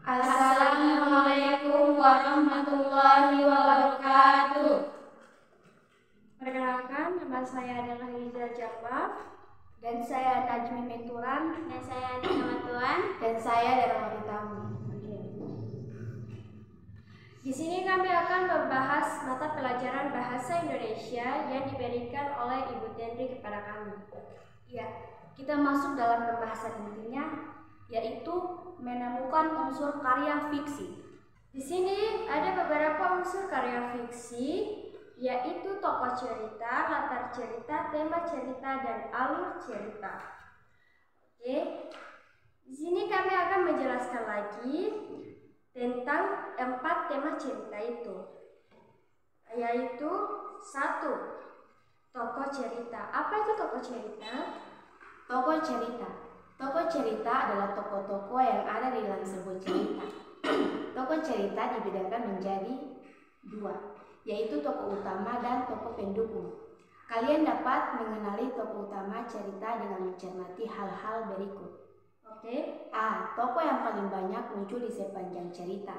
Assalamualaikum warahmatullahi wabarakatuh. Perkenalkan, nama saya adalah Liza Jambaf. Dan saya Najmi Menturan. Dan saya Dina Matuan. Dan saya Darmawati Tamu. Di sini kami akan membahas mata pelajaran bahasa Indonesia yang diberikan oleh Ibu Tendri kepada kami. Ya, kita masuk dalam pembahasan intinya, yaitu menemukan unsur karya fiksi. Di sini ada beberapa unsur karya fiksi, yaitu tokoh cerita, latar cerita, tema cerita, dan alur cerita. Oke, di sini kami akan menjelaskan lagi tentang 4 tema cerita itu, yaitu 1. Tokoh cerita. Apa itu tokoh cerita? Tokoh cerita adalah tokoh-tokoh yang ada di dalam sebuah cerita. Tokoh cerita dibedakan menjadi 2, yaitu tokoh utama dan tokoh pendukung. Kalian dapat mengenali tokoh utama cerita dengan mencermati hal-hal berikut. Oke. A. Tokoh yang paling banyak muncul di sepanjang cerita.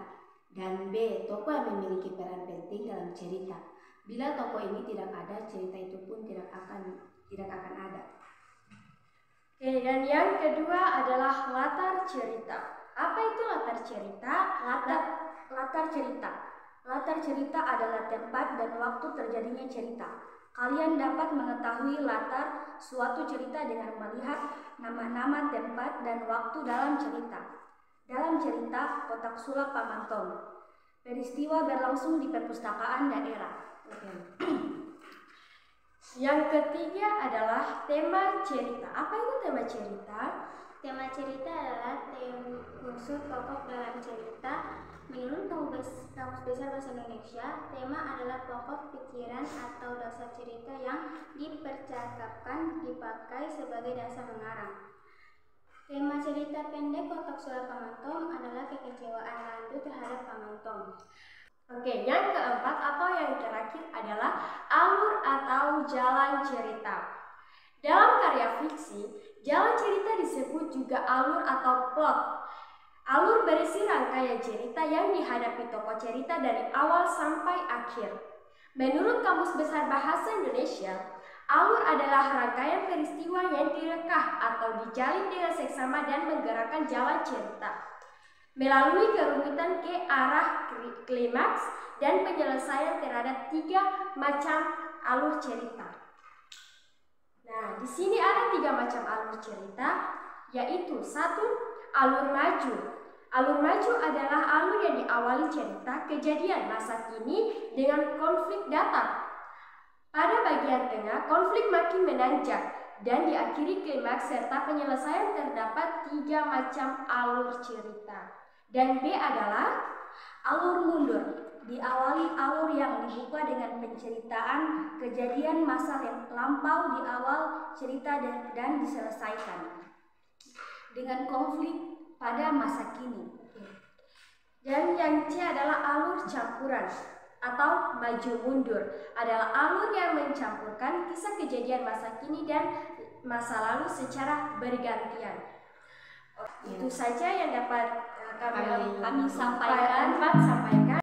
Dan B. Tokoh yang memiliki peran penting dalam cerita. Bila tokoh ini tidak ada, cerita itu pun tidak akan ada. Oke, dan yang kedua adalah latar cerita. Apa itu latar cerita? Latar cerita adalah tempat dan waktu terjadinya cerita. Kalian dapat mengetahui latar suatu cerita dengan melihat nama-nama tempat dan waktu dalam cerita. Dalam cerita, kotak sulap Pamantong. Peristiwa berlangsung di perpustakaan daerah. Yang ketiga adalah tema cerita. Apa itu tema cerita? Tema cerita adalah unsur pokok dalam cerita. Menurut Kamus Besar Bahasa Indonesia, tema adalah pokok pikiran atau dasar cerita yang dipercakapkan dipakai sebagai dasar mengarang. Tema cerita pendek kotak sulap Pamantong adalah kekecewaan Randu terhadap Pamantong. Oke, yang keempat atau yang terakhir adalah alur atau jalan cerita. Dalam karya fiksi, jalan cerita disebut juga alur atau plot. Alur berisi rangkaian cerita yang dihadapi tokoh cerita dari awal sampai akhir. Menurut Kamus Besar Bahasa Indonesia, alur adalah rangkaian peristiwa yang direkah atau dijalin dengan seksama dan menggerakkan jalan cerita melalui kerumitan ke arah klimaks dan penyelesaian terhadap 3 macam alur cerita. Nah, di sini ada 3 macam alur cerita, yaitu 1. Alur maju. Alur maju adalah alur yang diawali cerita kejadian masa kini dengan konflik datang. Pada bagian tengah, konflik makin menanjak dan diakhiri klimaks serta penyelesaian. Terdapat 3 macam alur cerita. Dan B adalah alur mundur. Diawali alur yang dibuka dengan penceritaan kejadian masa yang lampau di awal cerita dan diselesaikan dengan konflik pada masa kini. Dan yang C adalah alur campuran atau maju mundur. Adalah alur yang mencampurkan kisah kejadian masa kini dan masa lalu secara bergantian. Itu saja yang dapat kami sampaikan.